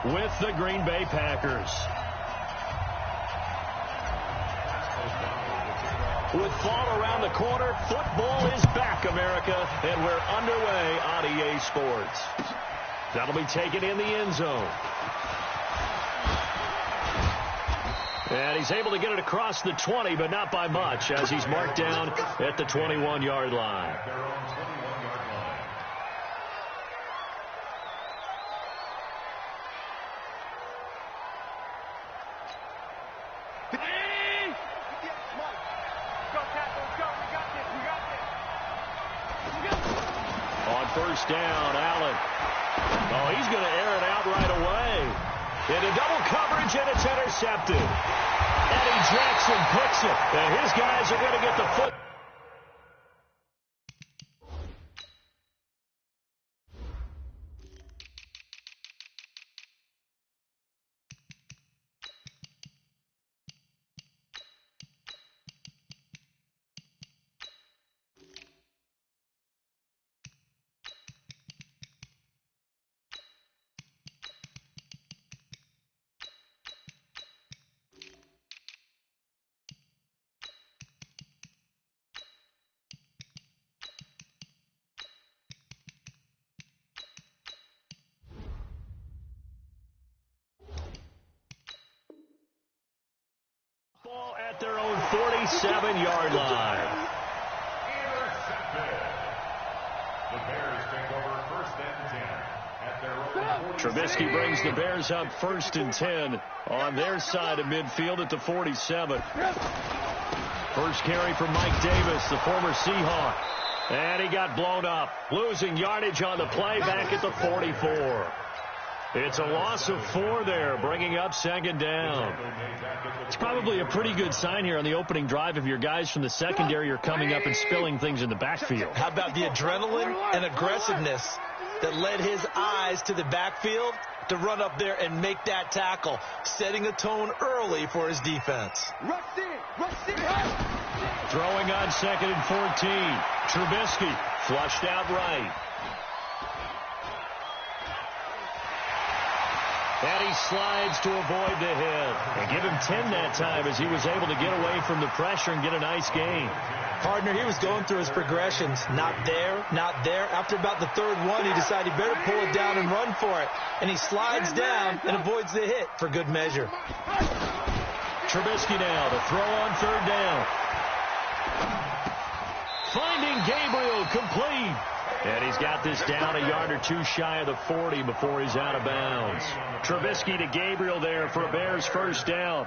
with the Green Bay Packers. With fall around the corner, football is back, America, and we're underway on EA Sports. That'll be taken in the end zone. And he's able to get it across the 20, but not by much, as he's marked down at the 21-yard line. On first down, Allen. Oh, he's going to air it out right away. Into double coverage, and it's intercepted. Eddie Jackson picks it, and his guys are going to get the foot. Ball at their own 47-yard line. Intercepted. The Bears take over first and 10 at their own 47. Trubisky brings the Bears up first and 10 on their side of midfield at the 47. First carry from Mike Davis, the former Seahawk. And he got blown up, losing yardage on the play back at the 44. It's a loss of 4 there, bringing up second down. It's probably a pretty good sign here on the opening drive if your guys from the secondary are coming up and spilling things in the backfield. How about the adrenaline and aggressiveness that led his eyes to the backfield to run up there and make that tackle, setting a tone early for his defense. Throwing on second and 14. Trubisky flushed out right. And he slides to avoid the hit. They give him 10 that time as he was able to get away from the pressure and get a nice gain. Partner, he was going through his progressions. Not there, not there. After about the third one, he decided he better pull it down and run for it. And he slides down and avoids the hit for good measure. Trubisky now to throw on third down. Finding Gabriel complete. And he's got this down a yard or two shy of the 40 before he's out of bounds. Trubisky to Gabriel there for a Bears first down.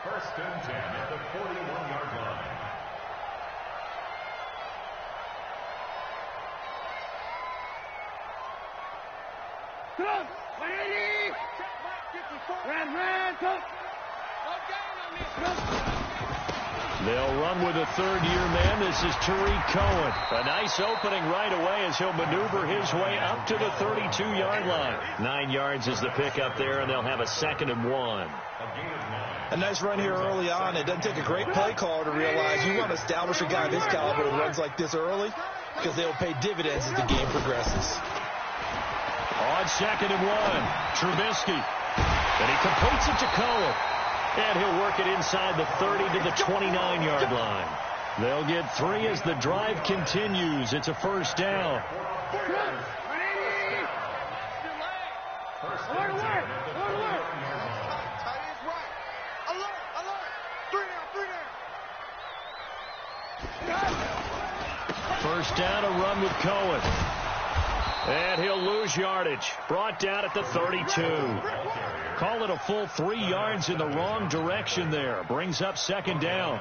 First and 10 at the 41-yard line. They'll run with a third-year man. This is Tariq Cohen. A nice opening right away as he'll maneuver his way up to the 32-yard line. 9 yards is the pickup there, and they'll have a second and 1. A nice run here early on. It doesn't take a great play caller to realize you want to establish a guy of this caliber who runs like this early because they'll pay dividends as the game progresses. On second and 1, Trubisky. And he completes it to Cohen. And he'll work it inside the 30 to the 29-yard line. They'll get 3 as the drive continues. It's a first down. First down, a run with Cohen. And he'll lose yardage. Brought down at the 32. Call it a full 3 yards in the wrong direction there. Brings up second down.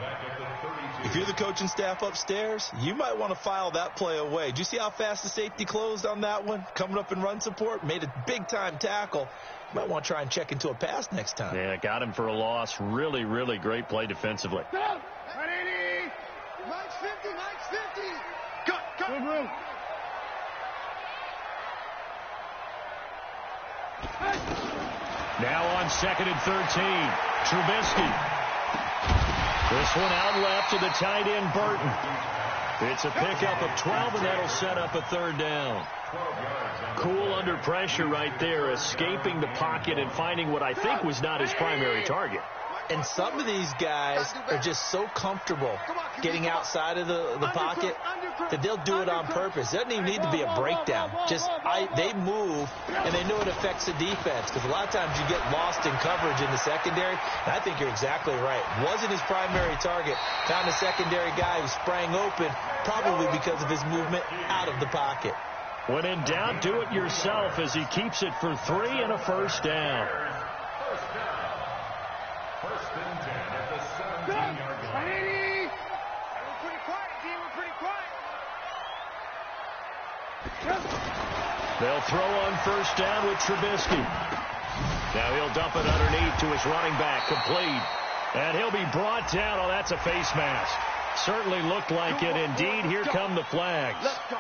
If you're the coaching staff upstairs, you might want to file that play away. Do you see how fast the safety closed on that one? Coming up in run support, made a big-time tackle. You might want to try and check into a pass next time. Yeah, got him for a loss. Really, really great play defensively. Mike's 50, Mike's 50. Go. Now on second and 13, Trubisky. This one out left to the tight end, Burton. It's a pickup of 12, and that'll set up a third down. Cool under pressure right there, escaping the pocket and finding what I think was not his primary target. And some of these guys are just so comfortable getting outside of the pocket that they'll do it on purpose. It doesn't even need to be a breakdown. They move, and they know it affects the defense, because a lot of times you get lost in coverage in the secondary, and I think you're exactly right. Wasn't his primary target. Found a secondary guy who sprang open, probably because of his movement out of the pocket. When in doubt, do it yourself as he keeps it for 3 and a first down. First and 10 at the 17-yard line. We're pretty quiet, D. We're pretty quiet. They'll throw on first down with Trubisky. Now he'll dump it underneath to his running back, complete. And he'll be brought down. Oh, that's a face mask. Certainly looked like it. Indeed, here come the flags. Let's go.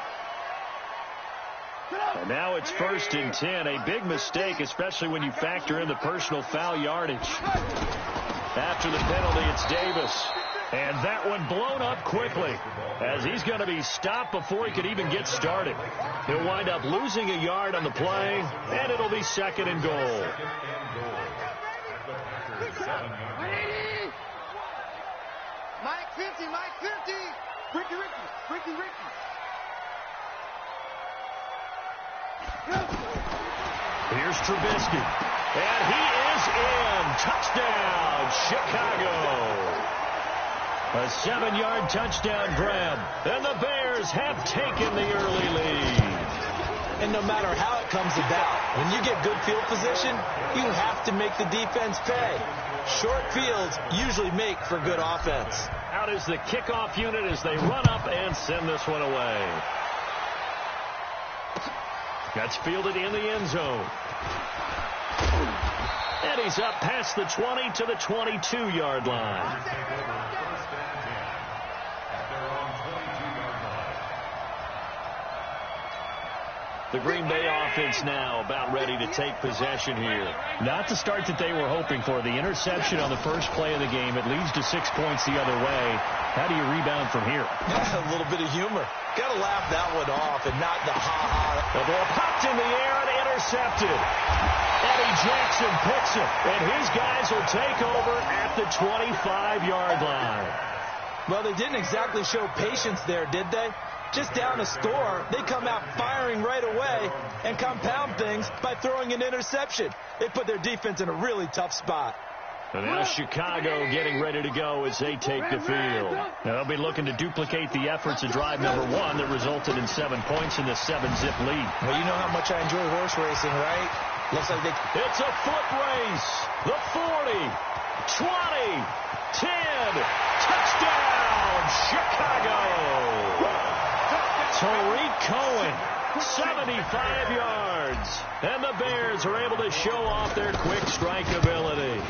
And now it's first and 10. A big mistake, especially when you factor in the personal foul yardage. After the penalty, it's Davis. And that one blown up quickly, as he's going to be stopped before he could even get started. He'll wind up losing a yard on the play, and it'll be second and goal. Mike 50, Mike 50. Ricky. Here's Trubisky. And he is in. Touchdown, Chicago. A 7-yard touchdown grab. And the Bears have taken the early lead. And no matter how it comes about, when you get good field position, you have to make the defense pay. Short fields usually make for good offense. Out is the kickoff unit as they run up and send this one away. That's fielded in the end zone. And he's up past the 20 to the 22-yard line. The Green Bay offense now about ready to take possession here. Not the start that they were hoping for. The interception on the first play of the game. It leads to 6 points the other way. How do you rebound from here? A little bit of humor. Got to laugh that one off and not the ha-ha. The ball popped in the air and intercepted. Eddie Jackson picks it, and his guys will take over at the 25-yard line. Well, they didn't exactly show patience there, did they? Just down a score, they come out firing right away and compound things by throwing an interception. They put their defense in a really tough spot. And now Chicago getting ready to go as they take the field. Now they'll be looking to duplicate the efforts of drive number 1 that resulted in 7 points in the 7-zip lead. Well, you know how much I enjoy horse racing, right? Looks like they... It's a foot race. The 40, 20, 10, touchdown, Chicago. Tariq Cohen, 75 yards. And the Bears are able to show off their quick strike ability.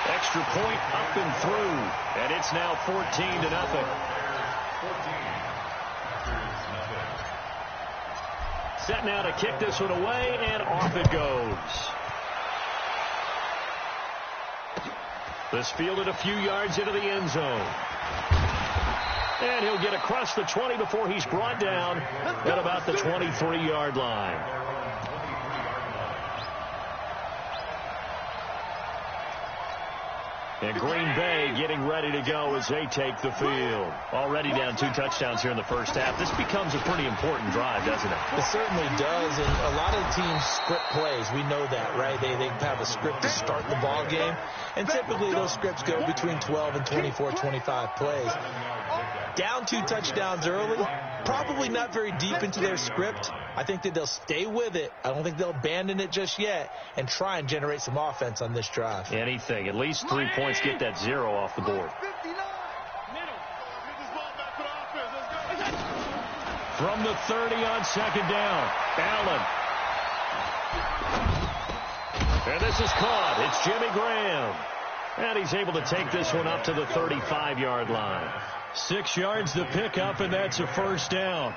Extra point up and through. And it's now 14-0. Set now to kick this one away, and off it goes. This fielded a few yards into the end zone. And he'll get across the 20 before he's brought down at about the 23-yard line. And Green Bay getting ready to go as they take the field. Already down 2 touchdowns here in the first half. This becomes a pretty important drive, doesn't it? It certainly does, and a lot of teams script plays. We know that, right? They have a script to start the ball game, and typically those scripts go between 12 and 24, 25 plays. Down 2 touchdowns early, probably not very deep into their script. I think that they'll stay with it. I don't think they'll abandon it just yet and try and generate some offense on this drive. Anything. At least 3 points. Get that 0 off the board. From the 30 on second down, Allen. And this is caught. It's Jimmy Graham. And he's able to take this one up to the 35-yard line. 6 yards to pick up, and that's a first down.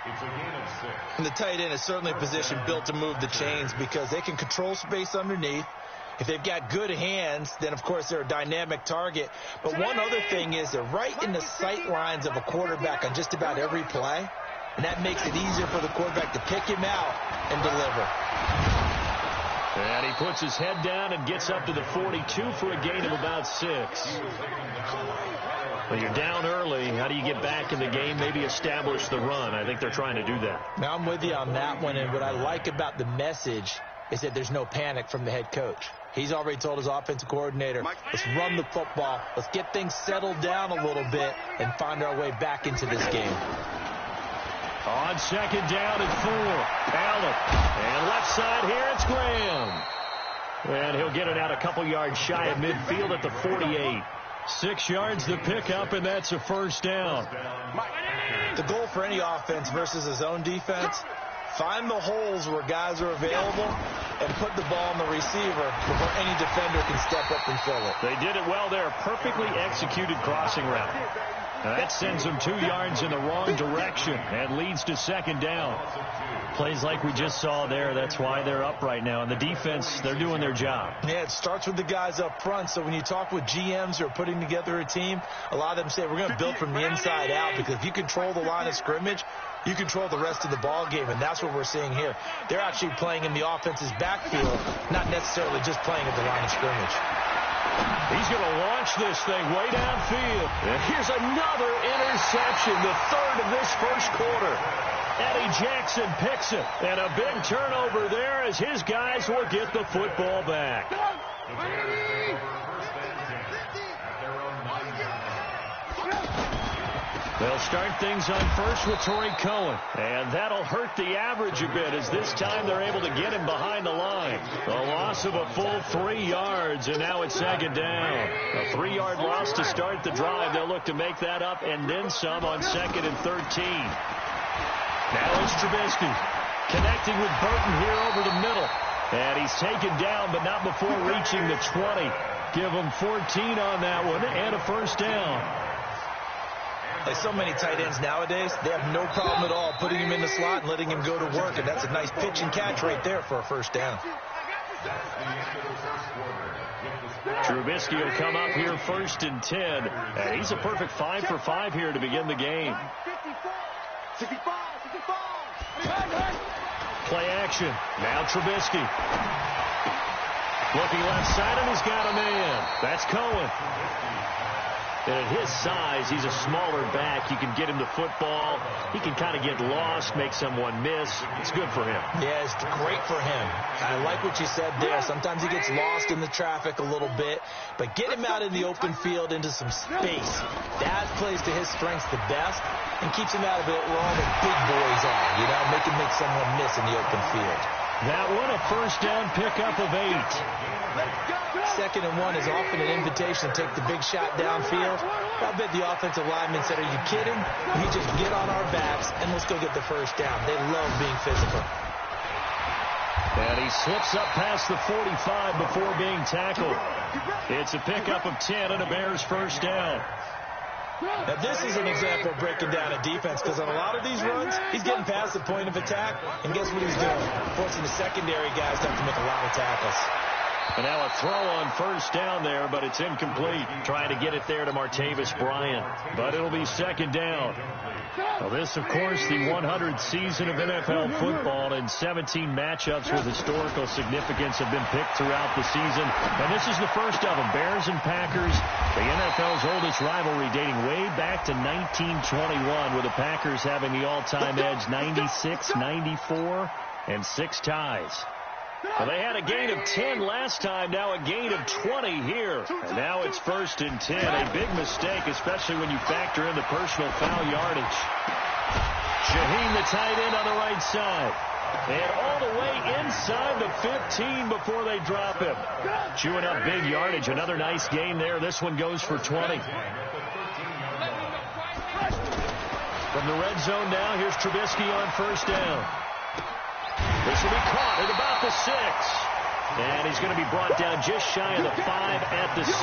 It's a gain of 6. And the tight end is certainly a position built to move the chains because they can control space underneath. If they've got good hands, then, of course, they're a dynamic target. But one other thing is they're right in the sight lines of a quarterback on just about every play, and that makes it easier for the quarterback to pick him out and deliver. And he puts his head down and gets up to the 42 for a gain of about 6. When you're down early, how do you get back in the game, maybe establish the run? I think they're trying to do that. Now, I'm with you on that one, and what I like about the message is that there's no panic from the head coach. He's already told his offensive coordinator, let's run the football, let's get things settled down a little bit, and find our way back into this game. On second down and 4, Allen. And left side here, it's Graham. And he'll get it out a couple yards shy of midfield at the 48. 6 yards the pickup, and that's a first down. The goal for any offense versus his own defense, find the holes where guys are available and put the ball on the receiver before any defender can step up and fill it. They did it well there. Perfectly executed crossing route. That sends them 2 yards in the wrong direction and leads to second down. Plays like we just saw there. That's why they're up right now. And the defense, they're doing their job. Yeah, it starts with the guys up front. So when you talk with GMs who are putting together a team, a lot of them say we're going to build from the inside out, because if you control the line of scrimmage, you control the rest of the ball game, and that's what we're seeing here. They're actually playing in the offense's backfield, not necessarily just playing at the line of scrimmage. He's going to launch this thing way downfield. And here's another interception, the third of this first quarter. Eddie Jackson picks it, and a big turnover there as his guys will get the football back. They'll start things on first with Torrey Cohen. And that'll hurt the average a bit, as this time they're able to get him behind the line. A loss of a full 3 yards, and now it's second down. A 3-yard loss to start the drive. They'll look to make that up and then some on second and 13. Now it's Trubisky connecting with Burton here over the middle. And he's taken down, but not before reaching the 20. Give him 14 on that one and a first down. Like so many tight ends nowadays, they have no problem at all putting him in the slot and letting him go to work, and that's a nice pitch and catch right there for a first down. Trubisky will come up here first and 10, and he's a perfect 5 for 5 here to begin the game. Play action. Now Trubisky. Looking left side, and he's got a man. That's Cohen. And at his size, he's a smaller back. You can get him the football. He can kind of get lost, make someone miss. It's good for him. Yeah, it's great for him. I like what you said there. Sometimes he gets lost in the traffic a little bit, but get him out in the open field into some space. That plays to his strengths the best and keeps him out of it where all the big boys are, you know, make him make someone miss in the open field. That one, a first down pickup of 8. Second and 1 is often an invitation to take the big shot downfield. I bet the offensive lineman said, are you kidding? We just get on our backs and let's go get the first down. They love being physical. And he slips up past the 45 before being tackled. It's a pickup of 10 and a Bears first down. Now, this is an example of breaking down a defense, because on a lot of these runs, he's getting past the point of attack, and guess what he's doing? Forcing the secondary guys to have to make a lot of tackles. And now a throw on first down there, but it's incomplete. Trying to get it there to Martavis Bryant, but it'll be second down. Well, this, of course, the 100th season of NFL football, and 17 matchups with historical significance have been picked throughout the season. And this is the first of them, Bears and Packers, the NFL's oldest rivalry dating way back to 1921, with the Packers having the all-time edge 96, 94, and 6 ties. Well, they had a gain of 10 last time, now a gain of 20 here. And now it's first and 10, a big mistake, especially when you factor in the personal foul yardage. Shaheen, the tight end, on the right side. And all the way inside the 15 before they drop him. Chewing up big yardage, another nice gain there. This one goes for 20. From the red zone now, here's Trubisky on first down. This will be caught at about the 6. And he's going to be brought down just shy of the 5 at the 6.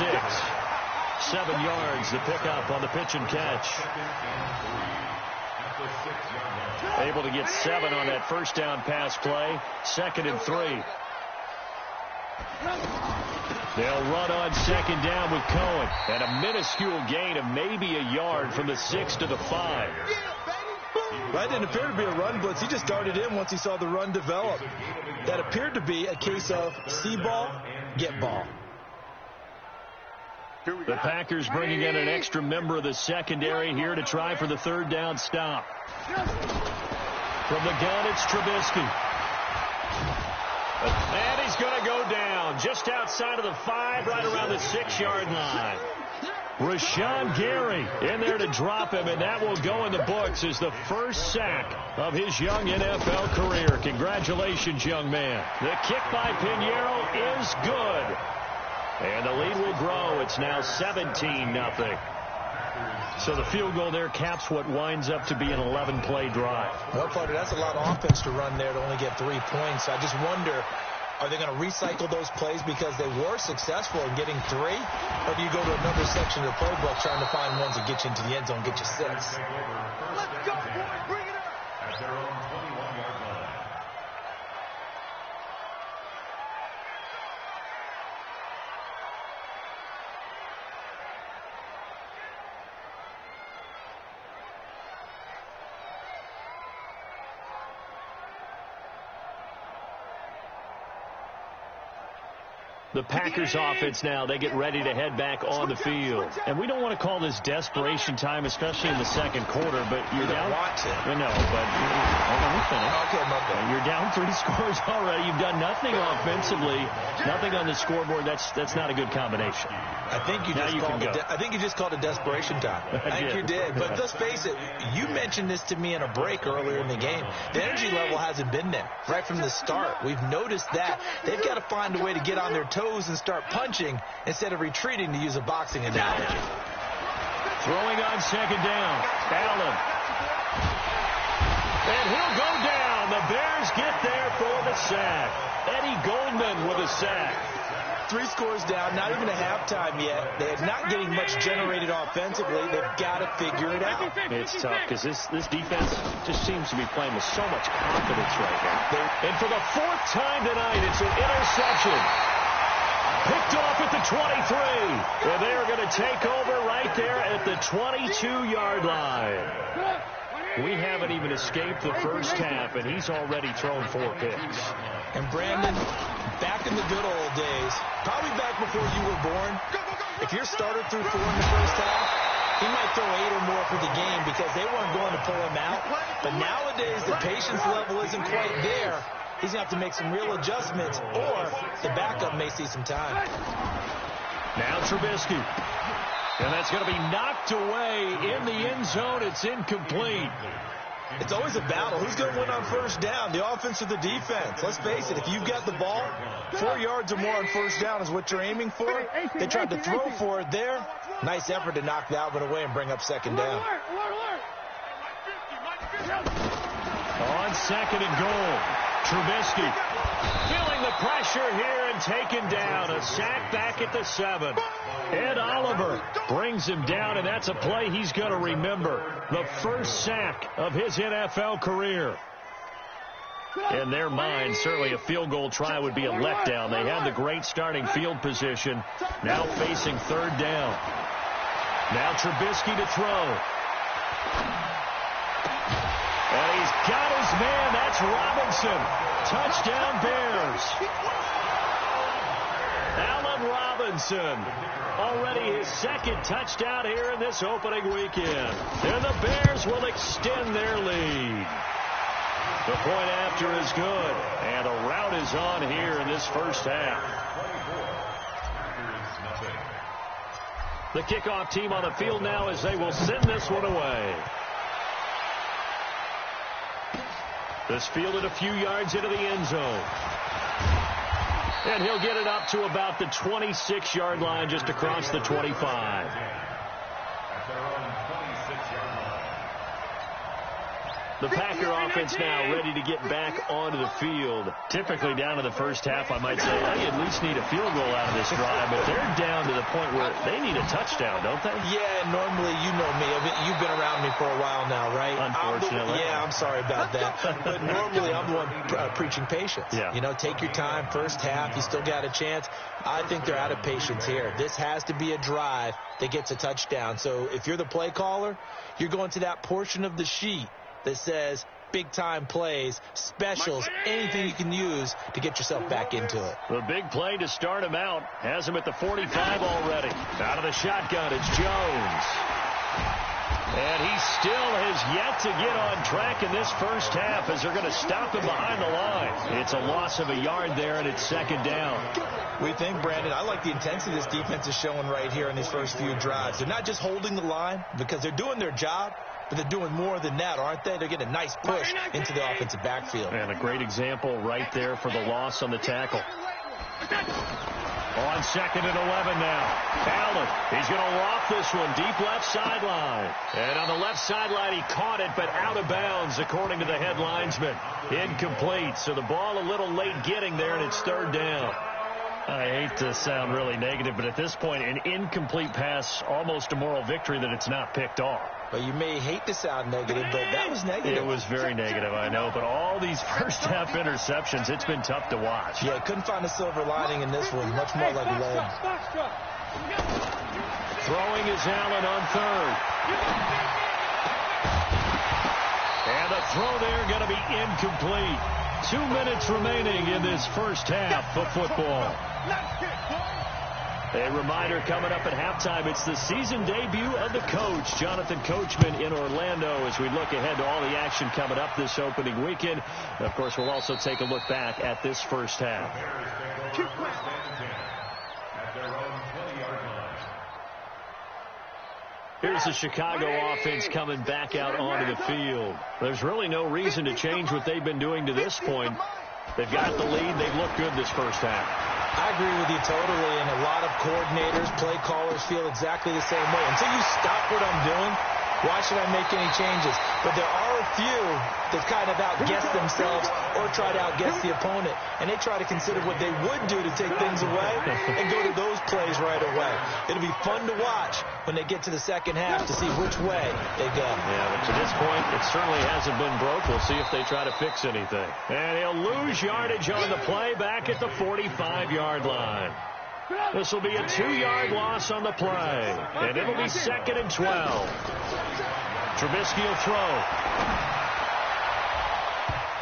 7 yards, the pickup on the pitch and catch. Able to get 7 on that first down pass play. Second and 3. They'll run on second down with Cohen. And a minuscule gain of maybe a yard from the 6 to the 5. Right, didn't appear to be a run blitz. He just darted in once he saw the run develop. That appeared to be a case of see ball, get ball. The Packers bringing in an extra member of the secondary here to try for the third down stop. From the gun, it's Trubisky. And he's going to go down just outside of the 5, right around the 6-yard line. Rashawn Gary in there to drop him, and that will go in the books as the first sack of his young NFL career. Congratulations, young man. The kick by Pinheiro is good. And the lead will grow. It's now 17-0. So the field goal there caps what winds up to be an 11-play drive. Well, Carter, that's a lot of offense to run there to only get 3 points. I just wonder, are they going to recycle those plays because they were successful in getting 3? Or do you go to another section of the playbook trying to find ones that get you into the end zone, get you 6? Let's go, boy. Bring it up. At their own 21-yard line. The Packers offense now, they get ready to head back on the field. And we don't want to call this desperation time, especially in the second quarter, but you're down. No, but hold on, finish. Okay, my bad. You're down 3 scores already. You've done nothing offensively, nothing on the scoreboard. That's not a good combination. I think you just called it desperation time. I think you did. But let's face it, you mentioned this to me in a break earlier in the game. The energy level hasn't been there right from the start. We've noticed that. They've got to find a way to get on their toes and start punching instead of retreating, to use a boxing analogy. Throwing on second down. Allen. And he'll go down. The Bears get there for the sack. Eddie Goldman with a sack. 3 scores down, not even a halftime yet. They're not getting much generated offensively. They've got to figure it out. It's tough because this defense just seems to be playing with so much confidence right now. And for the 4th time tonight, it's an interception. Picked off at the 23. And they're going to take over right there at the 22-yard line. We haven't even escaped the first half, and he's already thrown 4 picks. And Brandon, back in the good old days, probably back before you were born, if your starter threw 4 in the first half, he might throw 8 or more for the game because they weren't going to pull him out. But nowadays, the patience level isn't quite there. He's going to have to make some real adjustments, or the backup may see some time. Now Trubisky. And that's going to be knocked away in the end zone. It's incomplete. It's always a battle. Who's going to win on first down, the offense or the defense? Let's face it, if you've got the ball, 4 yards or more on first down is what you're aiming for. They tried to throw for it there. Nice effort to knock that one away and bring up second down. On second and goal, Trubisky feeling the pressure here and taken down. A sack back at the 7. Ed Oliver brings him down, and that's a play he's going to remember. The first sack of his NFL career. In their mind, certainly a field goal try would be a letdown. They had the great starting field position. Now facing third down. Now Trubisky to throw. And he's got his man. That's Robinson. Touchdown Bears. Allen Robinson. Already his 2nd touchdown here in this opening weekend. And the Bears will extend their lead. The point after is good. And a rout is on here in this first half. The kickoff team on the field now as they will send this one away. This fielded a few yards into the end zone. And he'll get it up to about the 26-yard line, just across the 25. The Packer offense now ready to get back onto the field. Typically down to the first half, I might say, they at least need a field goal out of this drive, but they're down to the point where they need a touchdown, don't they? Yeah, normally, you know me. You've been around me for a while now, right? Unfortunately. I'm sorry about that. But normally, I'm the one preaching patience. Yeah. You know, take your time. First half, you still got a chance. I think they're out of patience here. This has to be a drive that gets a touchdown. So if you're the play caller, you're going to that portion of the sheet that says big-time plays, specials, anything you can use to get yourself back into it. The big play to start him out has him at the 45 already. Out of the shotgun, it's Jones. And he still has yet to get on track in this first half as they're going to stop him behind the line. It's a loss of a yard there, and it's second down. We think, Brandon, I like the intensity this defense is showing right here in these first few drives. They're not just holding the line because they're doing their job, but they're doing more than that, aren't they? They're getting a nice push into the offensive backfield. And a great example right there for the loss on the tackle. On second and 11 now. Allen, he's going to loft this one deep left sideline. And on the left sideline, he caught it, but out of bounds, according to the head linesman. Incomplete. So the ball a little late getting there, and it's third down. I hate to sound really negative, but at this point, an incomplete pass, almost a moral victory that it's not picked off. Well, you may hate to sound negative, but that was negative. It was very negative, I know. But all these first-half interceptions, it's been tough to watch. Yeah, couldn't find a silver lining in this one. Much more like lead. Throwing is Allen on third. And the throw there going to be incomplete. 2 minutes remaining in this first half of football. A reminder coming up at halftime, it's the season debut of the coach, Jonathan Coachman, in Orlando, as we look ahead to all the action coming up this opening weekend. And of course, we'll also take a look back at this first half. Here's the Chicago offense coming back out onto the field. There's really no reason to change what they've been doing to this point. They've got the lead. They've looked good this first half. I agree with you totally, and a lot of coordinators, play callers feel exactly the same way. Until you stop what I'm doing, why should I make any changes? But there are a few that kind of outguess themselves or try to outguess the opponent, and they try to consider what they would do to take things away and go to those plays right away. It'll be fun to watch when they get to the second half to see which way they go. Yeah, but to this point, it certainly hasn't been broke. We'll see if they try to fix anything. And he'll lose yardage on the play back at the 45-yard line. This will be a 2-yard loss on the play. And it'll be second and 12. Trubisky will throw.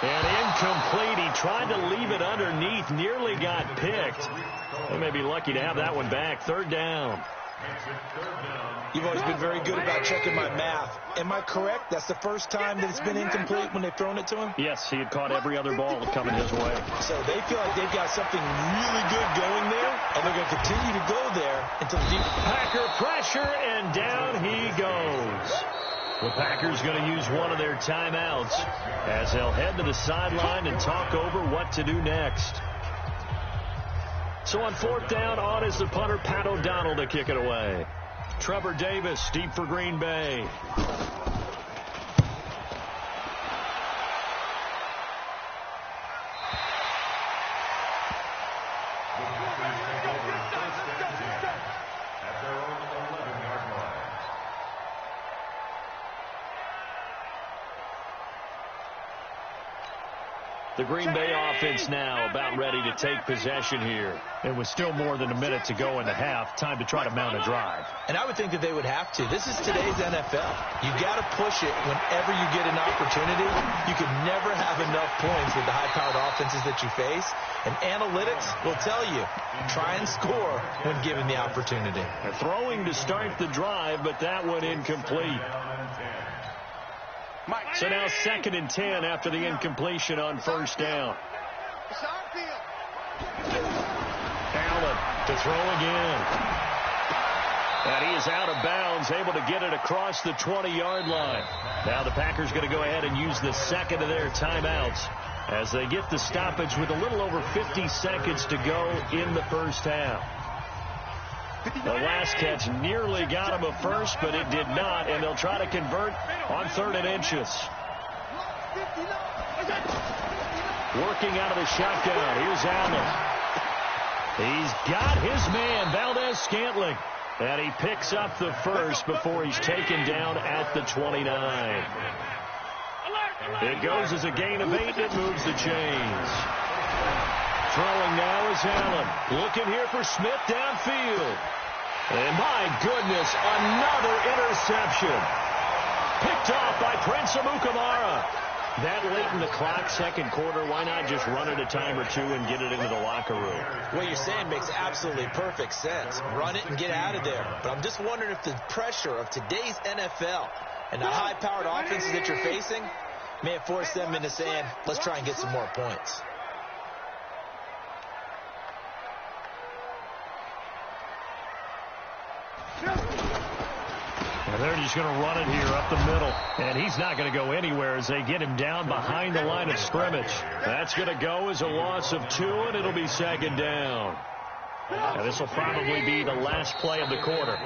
And incomplete. He tried to leave it underneath. Nearly got picked. They may be lucky to have that one back. Third down. You've always been very good about checking my math. Am I correct? That's the first time that it's been incomplete when they've thrown it to him? Yes, he had caught every other ball coming his way. So they feel like they've got something really good going there, and they're going to continue to go there until the deep. Packer pressure, and down he goes. The Packers going to use one of their timeouts as they'll head to the sideline and talk over what to do next. So on fourth down, on is the punter, Pat O'Donnell, to kick it away. Trevor Davis, deep for Green Bay. The Green Bay offense now about ready to take possession here. It was still more than a minute to go in the half. Time to try to mount a drive. And I would think that they would have to. This is today's NFL. You got to push it whenever you get an opportunity. You can never have enough points with the high-powered offenses that you face. And analytics will tell you, try and score when given the opportunity. Throwing to start the drive, but that one incomplete. So now second and 10 after the incompletion on first down. Allen to throw again. And he is out of bounds, able to get it across the 20-yard line. Now the Packers going to go ahead and use the second of their timeouts as they get the stoppage with a little over 50 seconds to go in the first half. The last catch nearly got him a first, but it did not, and they'll try to convert on 3rd and inches. Working out of the shotgun. Here's Allen. He's got his man, Valdez-Scantling. And he picks up the first before he's taken down at the 29. It goes as a gain of 8. It moves the chains. Throwing now is Allen. Looking here for Smith downfield. And my goodness, another interception. Picked off by Prince Amukamara. That late in the clock, second quarter, why not just run it a time or two and get it into the locker room? What you're saying makes absolutely perfect sense. Run it and get out of there. But I'm just wondering if the pressure of today's NFL and the high-powered offenses that you're facing may have forced them into saying, let's try and get some more points. And they're just going to run it here up the middle. And he's not going to go anywhere as they get him down behind the line of scrimmage. That's going to go as a loss of 2, and it'll be second down. And this will probably be the last play of the quarter.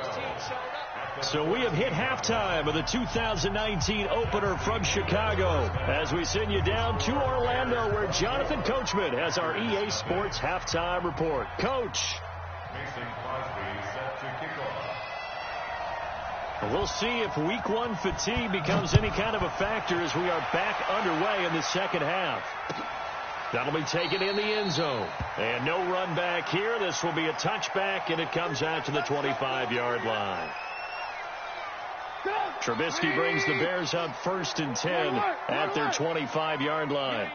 So we have hit halftime of the 2019 opener from Chicago as we send you down to Orlando where Jonathan Coachman has our EA Sports halftime report. Coach. Mason Crosby set to kick off. We'll see if week 1 fatigue becomes any kind of a factor as we are back underway in the second half. That'll be taken in the end zone. And no run back here. This will be a touchback, and it comes out to the 25-yard line. Trubisky brings the Bears up 1st and 10 at their 25-yard line.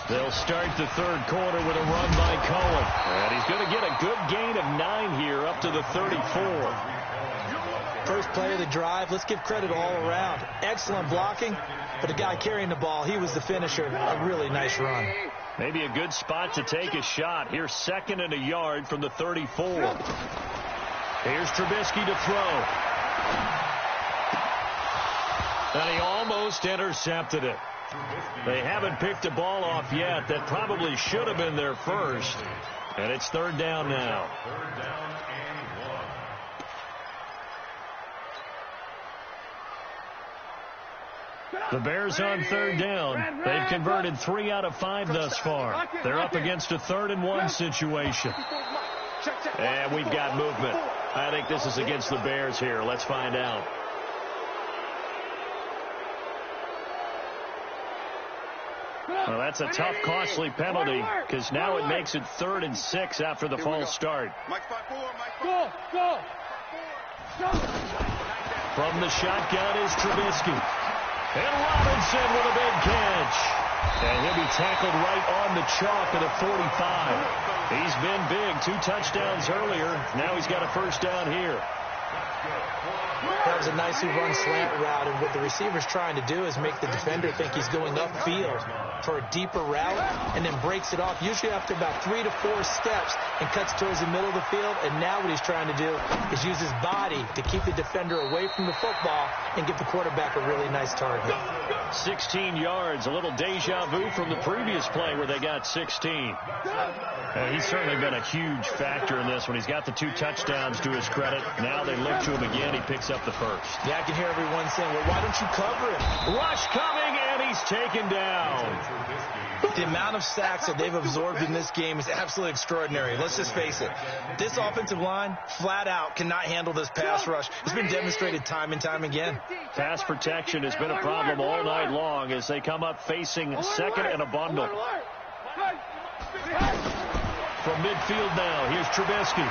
They'll start the third quarter with a run by Cohen. And he's going to get a good gain of 9 here up to the 34. First play of the drive. Let's give credit all around. Excellent blocking. But the guy carrying the ball, he was the finisher. A really nice run. Maybe a good spot to take a shot. Here's 2nd and a yard from the 34. Here's Trubisky to throw. And he almost intercepted it. They haven't picked the ball off yet. That probably should have been their first. And it's 3rd down now. 3rd down and 1. The Bears on 3rd down. They've converted 3 out of 5 thus far. They're up against a 3rd and 1 situation. And we've got movement. I think this is against the Bears here. Let's find out. Well, that's a tough, costly penalty because now it makes it 3rd and 6 after the false start. From the shotgun is Trubisky. And Robinson with a big catch. And he'll be tackled right on the chalk at the 45. He's been big. 2 touchdowns earlier. Now he's got a 1st down here. That was a nicely run slant route, and what the receiver's trying to do is make the defender think he's going upfield for a deeper route and then breaks it off, usually after about 3 to 4 steps, and cuts towards the middle of the field. And now what he's trying to do is use his body to keep the defender away from the football and give the quarterback a really nice target. 16 yards, a little deja vu from the previous play where they got 16. He's certainly been a huge factor in this when he's got the 2 touchdowns to his credit. Now they look to him again. He picks up the first. Yeah, I can hear everyone saying, well, why don't you cover him? Rush coming, and he's taken down. The amount of sacks that they've absorbed in this game is absolutely extraordinary. Let's just face it. This offensive line, flat out, cannot handle this pass rush. It's been demonstrated time and time again. Pass protection has been a problem all night long as they come up facing 2nd and a bundle. From midfield now, here's Trubisky.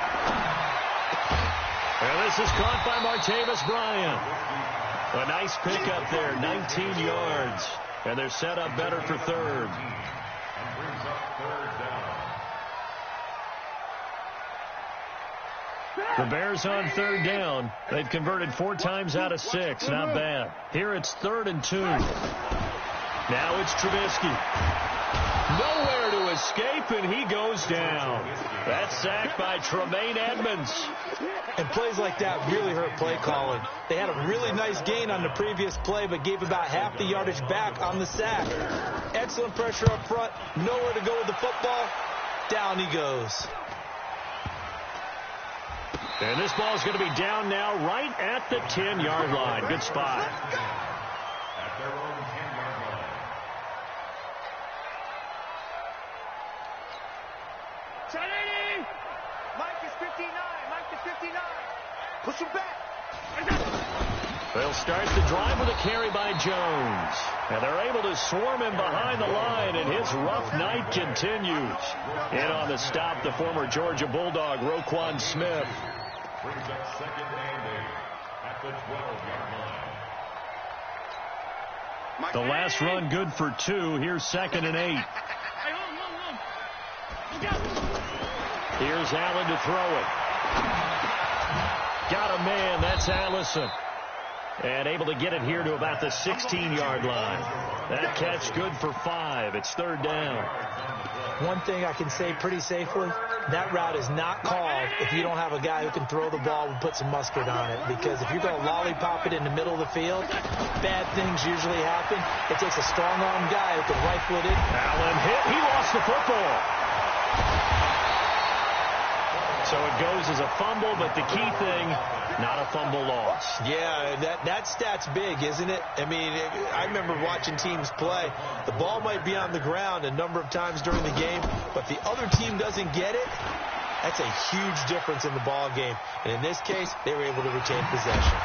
And this is caught by Martavis Bryant. A nice pickup there, 19 yards. And they're set up better for 3rd. And brings up 3rd down. The Bears on 3rd down. They've converted 4 times out of 6. Not bad. Here it's 3rd and 2. Now it's Trubisky. Nowhere to escape, and he goes down. That's sacked by Tremaine Edmonds. And plays like that really hurt play calling. They had a really nice gain on the previous play, but gave about half the yardage back on the sack. Excellent pressure up front. Nowhere to go with the football. Down he goes. And this ball's going to be down now right at the 10-yard line. Good spot. Mike is 59. Mike is 59. Push him back. They'll start the drive with a carry by Jones. And they're able to swarm him behind the line, and his rough night continues. In on the stop, the former Georgia Bulldog, Roquan Smith. Brings up second and 8 at the 12-yard line. The last run good for 2. Here's second and 8. Here's Allen to throw it. Got a man. That's Allison. And able to get it here to about the 16-yard line. That catch good for 5. It's third down. One thing I can say pretty safely, that route is not called if you don't have a guy who can throw the ball and put some mustard on it. Because if you're going to lollipop it in the middle of the field, bad things usually happen. It takes a strong-arm guy who can rifle it in. Allen hit. He lost the football. So it goes as a fumble, but the key thing, not a fumble loss. Yeah, that stat's big, isn't it? I mean, I remember watching teams play. The ball might be on the ground a number of times during the game, but the other team doesn't get it. That's a huge difference in the ball game. And in this case, they were able to retain possession.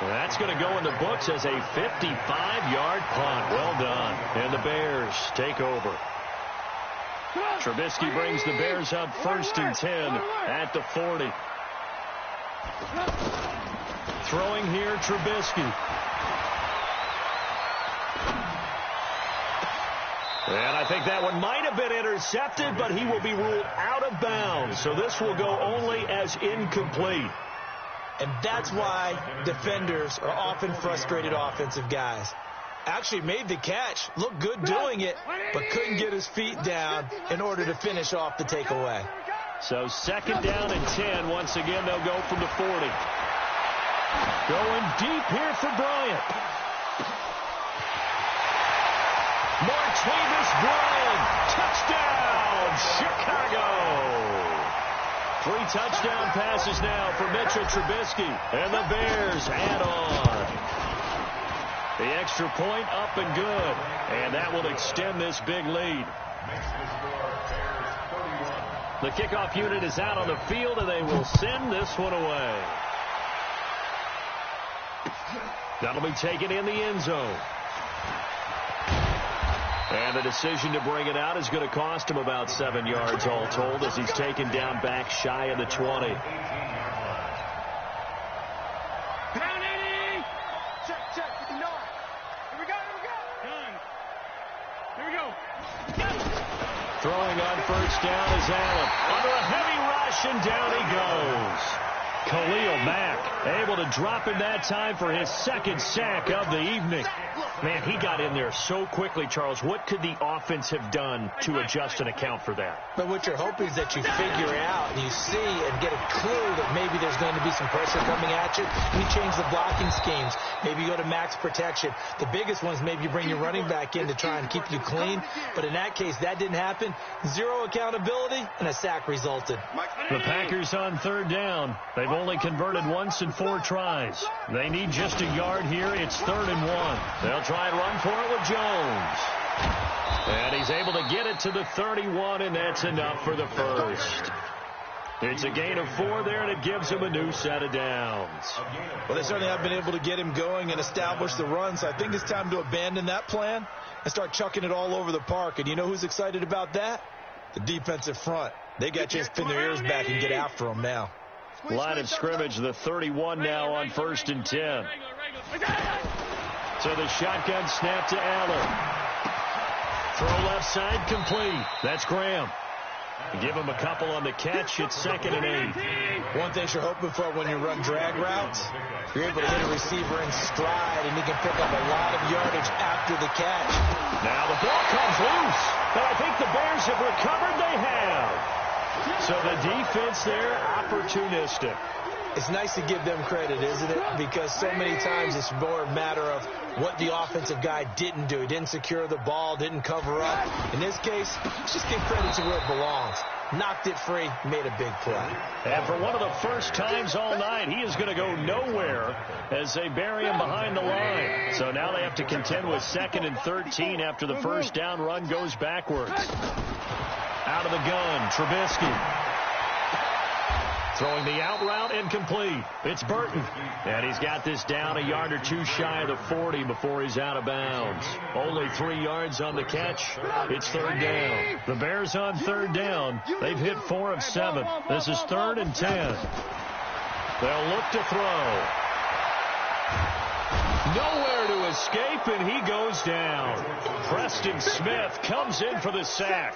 Well, that's going to go in the books as a 55-yard punt. Well done. And the Bears take over. Trubisky brings the Bears up first and 10 at the 40. Throwing here, Trubisky. And I think that one might have been intercepted, but he will be ruled out of bounds. So this will go only as incomplete. And that's why defenders are often frustrated offensive guys. Actually made the catch, looked good doing it, but couldn't get his feet down in order to finish off the takeaway. So second down and 10. Once again, they'll go from the 40. Going deep here for Bryant. Martavis Bryant. Touchdown, Chicago. 3 touchdown passes now for Mitchell Trubisky. And the Bears add on. The extra point up and good. And that will extend this big lead. The kickoff unit is out on the field, and they will send this one away. That'll be taken in the end zone. And the decision to bring it out is going to cost him about 7 yards all told as he's taken down back shy of the 20. Throwing on first down is Allen. Under a heavy rush, and down he goes. Khalil Mack able to drop in that time for his second sack of the evening. Man, he got in there so quickly, Charles. What could the offense have done to adjust and account for that? But what you're hoping is that you figure out and you see and get a clue that maybe there's going to be some pressure coming at you. And you change the blocking schemes. Maybe you go to max protection. The biggest one is maybe you bring your running back in to try and keep you clean. But in that case, that didn't happen. 0 accountability, and a sack resulted. The Packers on third down. They've only converted once in 4 tries. They need just a yard here. It's 3rd and 1. They'll try and run for it with Jones. And he's able to get it to the 31, and that's enough for the first. It's a gain of 4 there, and it gives him a new set of downs. Well, they certainly have been able to get him going and establish the run, so I think it's time to abandon that plan and start chucking it all over the park. And you know who's excited about that? The defensive front. They got a chance to pin their ears back and get after him now. Line of scrimmage, the 31 now on 1st and 10. So the shotgun snap to Allen. Throw left side complete. That's Graham. Give him a couple on the catch. It's 2nd and 8. One thing you're hoping for when you run drag routes, you're able to hit a receiver in stride, and he can pick up a lot of yardage after the catch. Now the ball comes loose, but I think the Bears have recovered. They have. So the defense there, opportunistic. It's nice to give them credit, isn't it? Because so many times it's more a matter of what the offensive guy didn't do. He didn't secure the ball, didn't cover up. In this case, just give credit to where it belongs. Knocked it free, made a big play. And for one of the first times all night, he is going to go nowhere as they bury him behind the line. So now they have to contend with 2nd and 13 after the first down run goes backwards. Out of the gun, Trubisky. Throwing the out route, incomplete. It's Burton. And he's got this down a yard or two shy of the 40 before he's out of bounds. Only 3 yards on the catch. It's third down. The Bears on third down. They've hit 4 of 7. This is 3rd and 10. They'll look to throw. Nowhere to escape, and he goes down. Preston Smith comes in for the sack.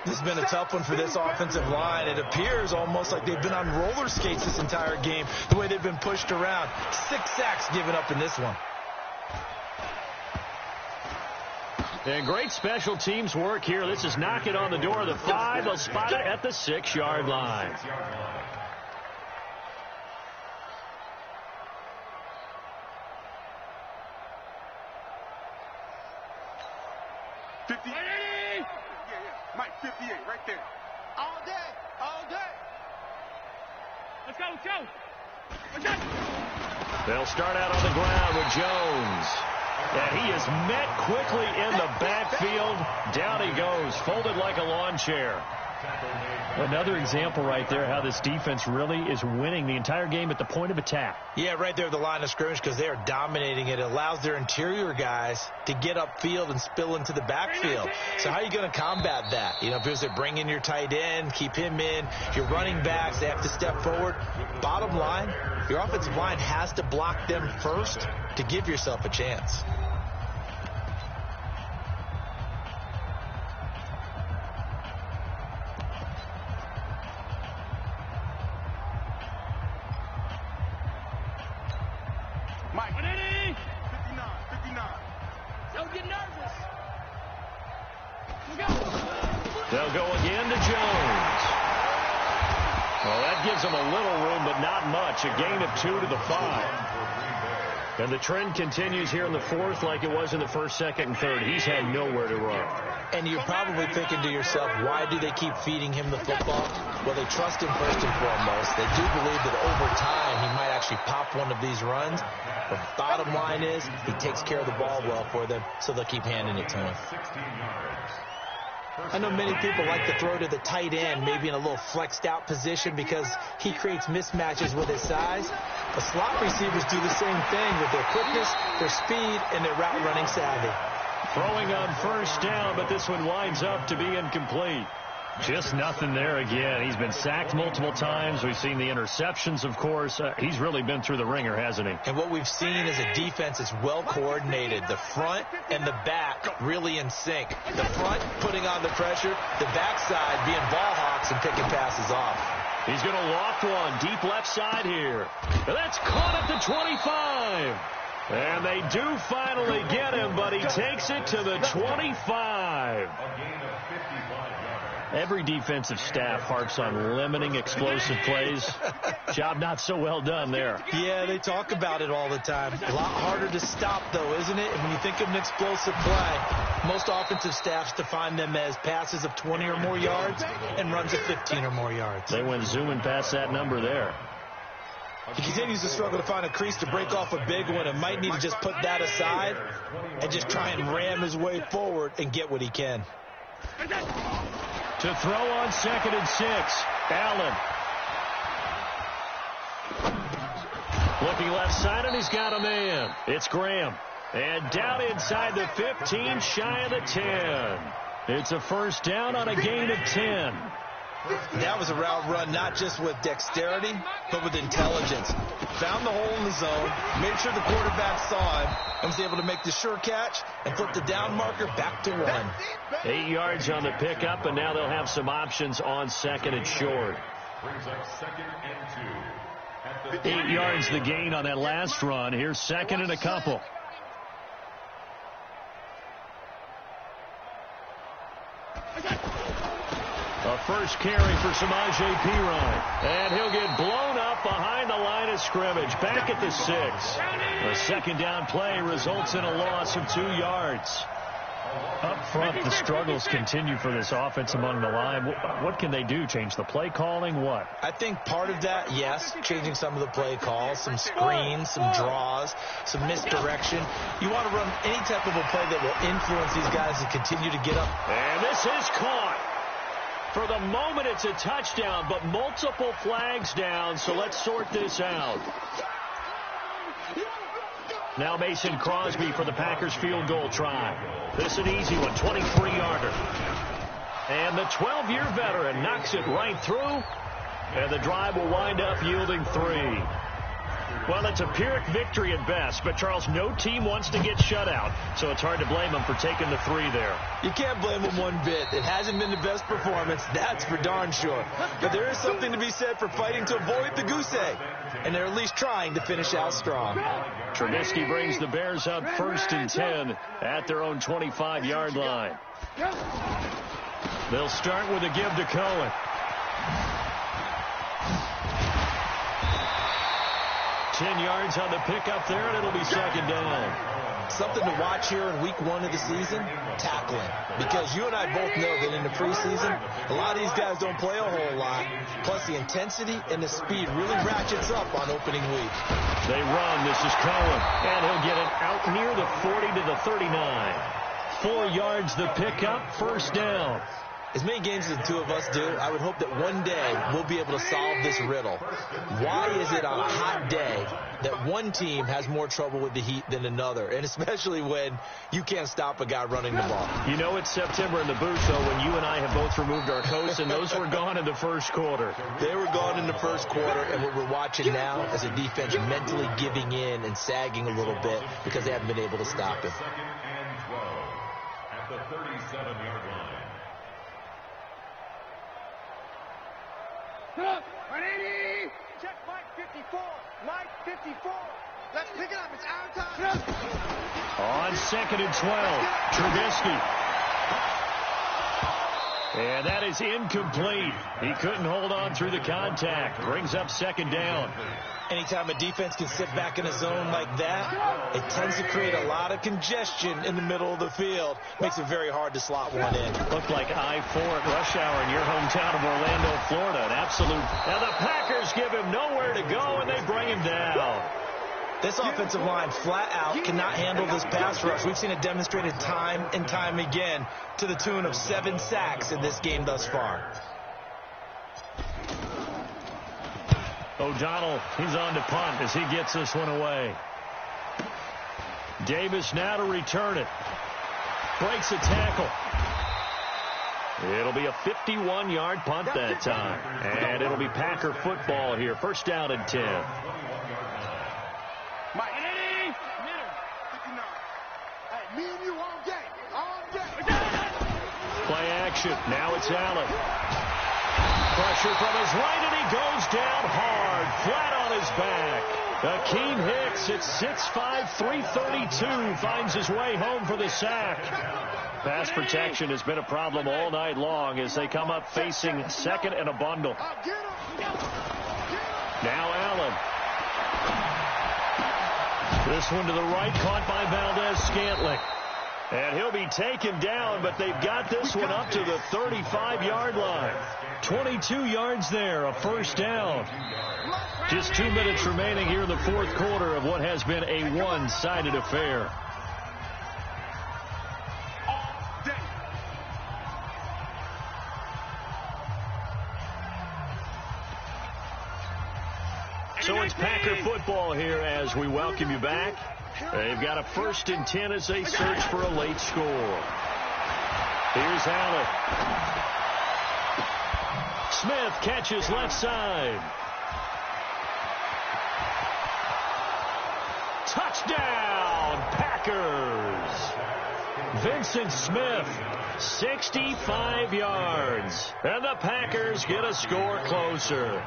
This has been a tough one for this offensive line. It appears almost like they've been on roller skates this entire game, the way they've been pushed around. 6 sacks given up in this one. And great special teams work here. This is knocking on the door of the 5. They'll spot it at the 6-yard line. Mike, 58, right there. All day, all day. Let's go, let's go. Let's go. They'll start out on the ground with Jones. And he is met quickly in the backfield. Down he goes, folded like a lawn chair. Another example right there how this defense really is winning the entire game at the point of attack. Yeah, right there at the line of scrimmage because they are dominating it. It allows their interior guys to get upfield and spill into the backfield. So how are you going to combat that? You know, if they're bringing your tight end, keep him in. Your running backs, they have to step forward. Bottom line, your offensive line has to block them first to give yourself a chance. Mike, 59, 59. Don't get nervous. Let's go. They'll go again to Jones. Well, that gives them a little room, but not much. A gain of 2 to the 5. And the trend continues here in the 4th like it was in the 1st, 2nd, and 3rd. He's had nowhere to run. And you're probably thinking to yourself, why do they keep feeding him the football? Well, they trust him first and foremost. They do believe that over time he might actually pop one of these runs. But bottom line is he takes care of the ball well for them, so they'll keep handing it to him. I know many people like to throw to the tight end, maybe in a little flexed out position because he creates mismatches with his size. But slot receivers do the same thing with their quickness, their speed, and their route running savvy. Throwing on 1st down, but this one winds up to be incomplete. Just nothing there again. He's been sacked multiple times. We've seen the interceptions, of course. He's really been through the ringer, hasn't he? And what we've seen is a defense that's well coordinated. The front and the back really in sync. The front putting on the pressure, the backside being ball hawks and picking passes off. He's going to loft one deep left side here. That's caught at the 25. And they do finally get him, but he takes it to the 25. Every defensive staff harps on limiting explosive plays. Job not so well done there. Yeah, they talk about it all the time. A lot harder to stop, though, isn't it? And when you think of an explosive play, most offensive staffs define them as passes of 20 or more yards and runs of 15 or more yards. They went zooming past that number there. He continues to struggle to find a crease to break off a big one and might need to just put that aside and just try and ram his way forward and get what he can. To throw on 2nd and 6. Allen. Looking left side, and he's got a man. It's Graham. And down inside the 15, shy of the 10. It's a 1st down on a gain of 10. That was a route run not just with dexterity, but with intelligence. Found the hole in the zone, made sure the quarterback saw him, and was able to make the sure catch and flip the down marker back to 1. 8 yards on the pickup, and now they'll have some options on 2nd and short. 8 yards the gain on that last run. Here's 2nd and a couple. A first carry for Samaje Perine. And he'll get blown up behind the line of scrimmage. Back at the 6. A 2nd down play results in a loss of 2 yards. Up front, the struggles continue for this offense among the line. What can they do? Change the play calling? What? I think part of that, yes, changing some of the play calls, some screens, some draws, some misdirection. You want to run any type of a play that will influence these guys to continue to get up. And this is caught. For the moment, it's a touchdown, but multiple flags down, so let's sort this out. Now Mason Crosby for the Packers field goal try. This is an easy one, 23-yarder. And the 12-year veteran knocks it right through, and the drive will wind up yielding 3. Well, it's a Pyrrhic victory at best, but, Charles, no team wants to get shut out, so it's hard to blame them for taking the 3 there. You can't blame them one bit. It hasn't been the best performance, that's for darn sure. But there is something to be said for fighting to avoid the goose egg, and they're at least trying to finish out strong. Trubisky brings the Bears up 1st and 10 at their own 25-yard line. They'll start with a give to Cohen. 10 yards on the pickup there, and it'll be 2nd down. Something to watch here in week 1 of the season, tackling. Because you and I both know that in the preseason, a lot of these guys don't play a whole lot. Plus, the intensity and the speed really ratchets up on opening week. They run. This is Cohen. And he'll get it out near the 40 to the 39. 4 yards the pickup, 1st down. As many games as the two of us do, I would hope that one day we'll be able to solve this riddle. Why is it on a hot day that one team has more trouble with the heat than another? And especially when you can't stop a guy running the ball. You know it's September in the booth, though, when you and I have both removed our coats, and those were gone in the 1st quarter. They were gone in the 1st quarter, and what we're watching now is a defense mentally giving in and sagging a little bit because they haven't been able to stop it. 2nd and 12 at the 37-yard line. 180! Check Mike 54. Mike 54. Let's pick it up. It's our time. On 2nd and 12, Trubisky. And that is incomplete. He couldn't hold on through the contact. Brings up 2nd down. Anytime a defense can sit back in a zone like that, it tends to create a lot of congestion in the middle of the field. Makes it very hard to slot one in. Looked like I-4 at rush hour in your hometown of Orlando, Florida. An absolute. Now the Packers give him nowhere to go, and they bring him down. This offensive line flat out cannot handle this pass rush. We've seen it demonstrated time and time again to the tune of 7 sacks in this game thus far. O'Donnell, he's on to punt as he gets this one away. Davis now to return it. Breaks a tackle. It'll be a 51-yard punt that time. And it'll be Packer football here. 1st down and 10. Mike, 59. Hey, me and you all day. All day. Play action. Now it's Allen. Pressure from his right, and he goes down hard, flat on his back. Akeem Hicks at 6'5", 332, finds his way home for the sack. Pass protection has been a problem all night long as they come up facing 2nd and a bundle. Now Allen. This one to the right, caught by Valdez-Scantling. And he'll be taken down, but they've got this one up to the 35-yard line. 22 yards there, a 1st down. Just 2 minutes remaining here in the 4th quarter of what has been a one-sided affair. So it's Packer football here as we welcome you back. They've got a 1st and 10 as they search for a late score. Here's Allen. Smith catches left side. Touchdown, Packers. Vincent Smith, 65 yards. And the Packers get a score closer.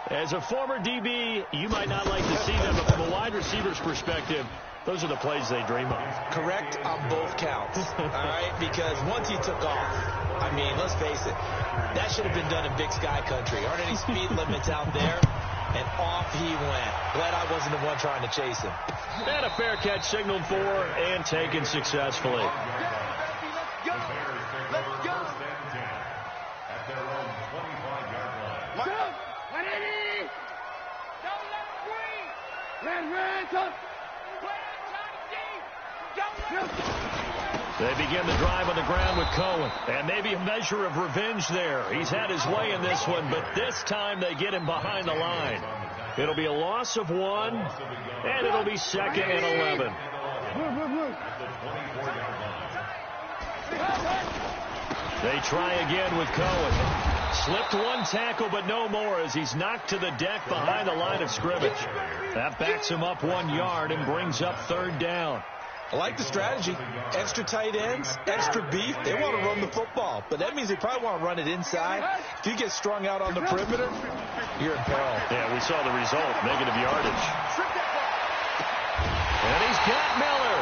As a former DB, you might not like to see them, but from a wide receiver's perspective, those are the plays they dream of. Correct on both counts, all right? Because once he took off, I mean, let's face it, that should have been done in Big Sky country. Aren't any speed limits out there? And off he went. Glad I wasn't the one trying to chase him. And a fair catch signaled for and taken successfully. They begin the drive on the ground with Cohen. And maybe a measure of revenge there. He's had his way in this one, but this time they get him behind the line. It'll be a loss of 1, and it'll be 2nd and 11. They try again with Cohen. Slipped one tackle, but no more as he's knocked to the deck behind the line of scrimmage. That backs him up 1 yard and brings up 3rd down. I like the strategy. Extra tight ends, extra beef. They want to run the football, but that means they probably want to run it inside. If you get strung out on the perimeter, you're in peril. Yeah, we saw the result, negative yardage. And he's got Miller.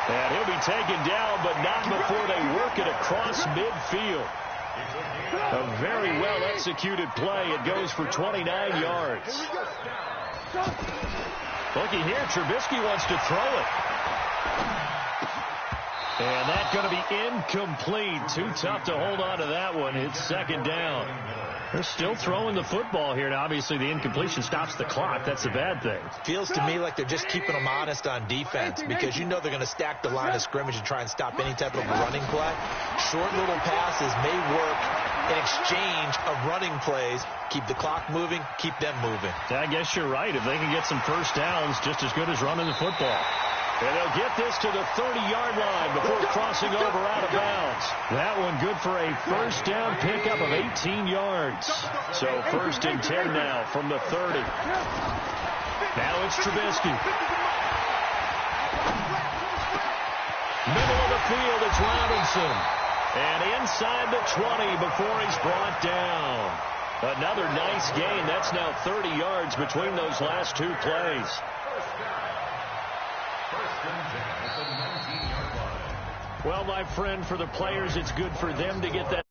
And he'll be taken down, but not before they work it across midfield. A very well-executed play. It goes for 29 yards. Looky here, Trubisky wants to throw it. And that's going to be incomplete. Too tough to hold on to that one. It's 2nd down. They're still throwing the football here. Now, obviously, the incompletion stops the clock. That's a bad thing. Feels to me like they're just keeping them honest on defense because you know they're going to stack the line of scrimmage and try and stop any type of a running play. Short little passes may work in exchange of running plays. Keep the clock moving, keep them moving. I guess you're right. If they can get some first downs, just as good as running the football. And they'll get this to the 30-yard line before crossing over out of bounds. That one good for a first down pickup of 18 yards. So 1st and 10 now from the 30. Now it's Trubisky. Middle of the field, it's Robinson. And inside the 20 before he's brought down. Another nice gain. That's now 30 yards between those last 2 plays. Well, my friend, for the players, it's good for them to get that.